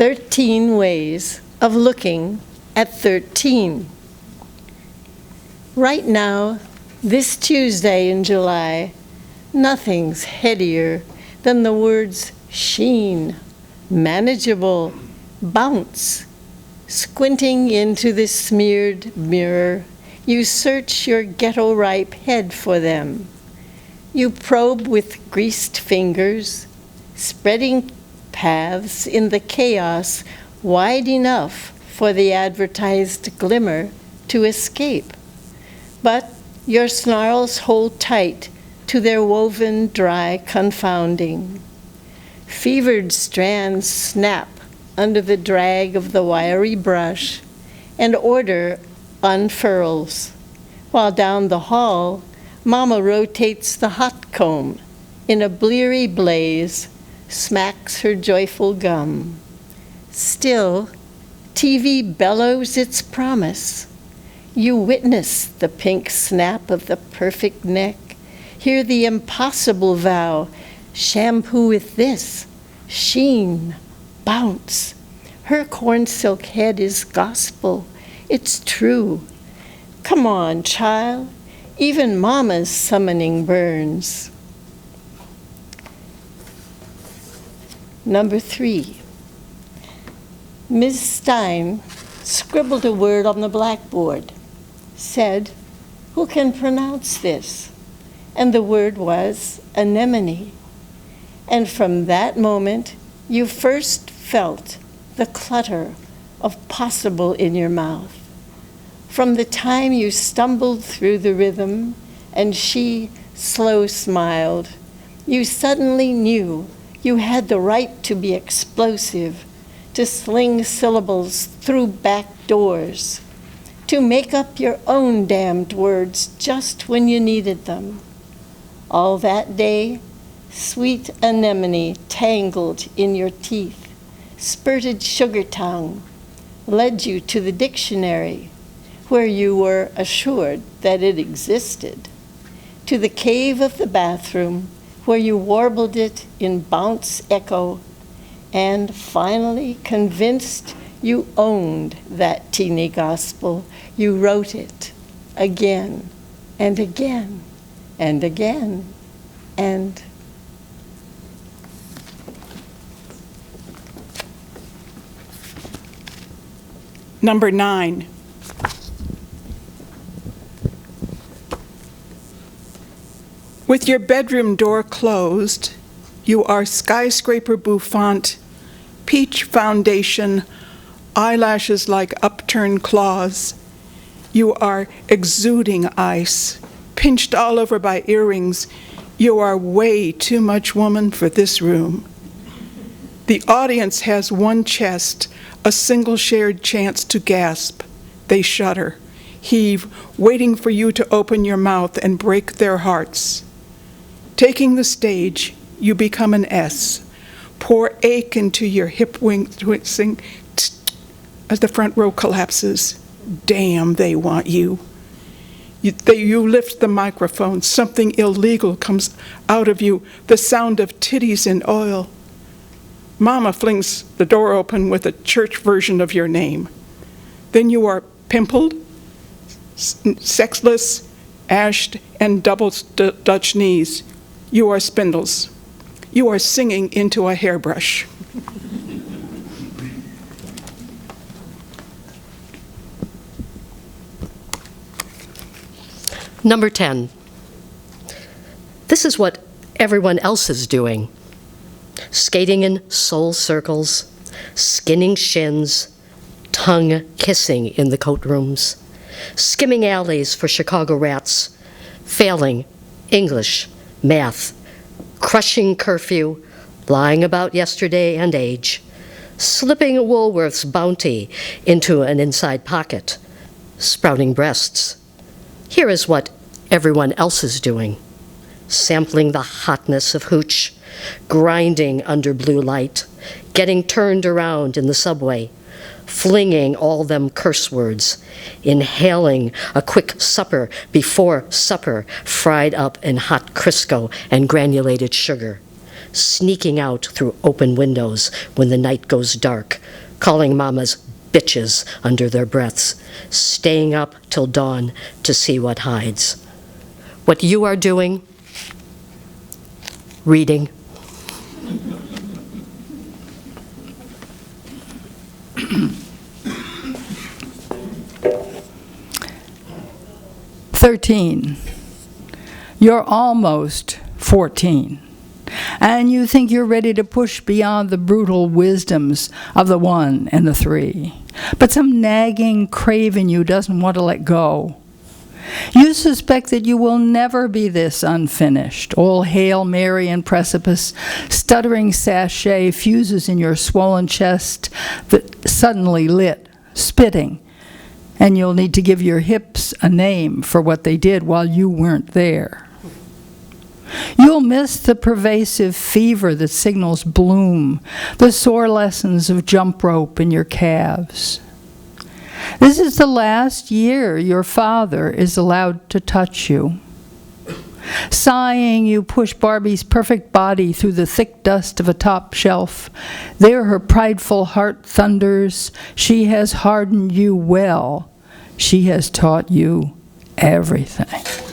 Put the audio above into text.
13 ways of looking at 13. Right now, this Tuesday in July, nothing's headier than the words sheen, manageable, bounce. Squinting into the smeared mirror, you search your ghetto-ripe head for them. You probe with greased fingers, spreading paths in the chaos wide enough for the advertised glimmer to escape. But your snarls hold tight to their woven, dry confounding. Fevered strands snap under the drag of the wiry brush, and order unfurls, while down the hall, Mama rotates the hot comb in a bleary blaze, smacks her joyful gum. Still, TV bellows its promise. You witness the pink snap of the perfect neck, hear the impossible vow, shampoo with this, sheen, bounce. Her corn silk head is gospel. It's true. Come on, child. Even Mama's summoning burns. Number 3. Ms. Stein scribbled a word on the blackboard, said, "Who can pronounce this?" And the word was anemone. And from that moment, you first felt the clutter of possible in your mouth. From the time you stumbled through the rhythm and she slow smiled, you suddenly knew you had the right to be explosive, to sling syllables through back doors, to make up your own damned words just when you needed them. All that day, sweet anemone tangled in your teeth, spurted sugar tongue, led you to the dictionary, where you were assured that it existed, to the cave of the bathroom, where you warbled it in bounce echo, and finally convinced you owned that teeny gospel, you wrote it again and again and again and Number 9. With your bedroom door closed, you are skyscraper bouffant, peach foundation, eyelashes like upturned claws. You are exuding ice, pinched all over by earrings. You are way too much woman for this room. The audience has one chest, a single shared chance to gasp. They shudder, heave, waiting for you to open your mouth and break their hearts. Taking the stage, you become an S. Pour ache into your hip wing twisting as the front row collapses. Damn, they want you. You lift the microphone. Something illegal comes out of you, the sound of titties in oil. Mama flings the door open with a church version of your name. Then you are pimpled, sexless, ashed, and double Dutch knees. You are spindles. You are singing into a hairbrush. Number 10. This is what everyone else is doing. Skating in soul circles, skinning shins, tongue kissing in the coat rooms, skimming alleys for Chicago rats, failing English, math, crushing curfew, lying about yesterday and age, slipping Woolworth's bounty into an inside pocket, sprouting breasts. Here is what everyone else is doing. Sampling the hotness of hooch, grinding under blue light, getting turned around in the subway, flinging all them curse words, inhaling a quick supper before supper fried up in hot Crisco and granulated sugar, sneaking out through open windows when the night goes dark, calling mamas bitches under their breaths, staying up till dawn to see what hides. What you are doing, reading. "13. You're almost 14, and you think you're ready to push beyond the brutal wisdoms of the 1 and the 3. But some nagging crave in you doesn't want to let go. You suspect that you will never be this unfinished. All Hail Mary and precipice, stuttering sachet fuses in your swollen chest that suddenly lit, spitting, and you'll need to give your hips a name for what they did while you weren't there. You'll miss the pervasive fever that signals bloom, the sore lessons of jump rope in your calves. This is the last year your father is allowed to touch you. Sighing, you push Barbie's perfect body through the thick dust of a top shelf. There her prideful heart thunders. She has hardened you well. She has taught you everything.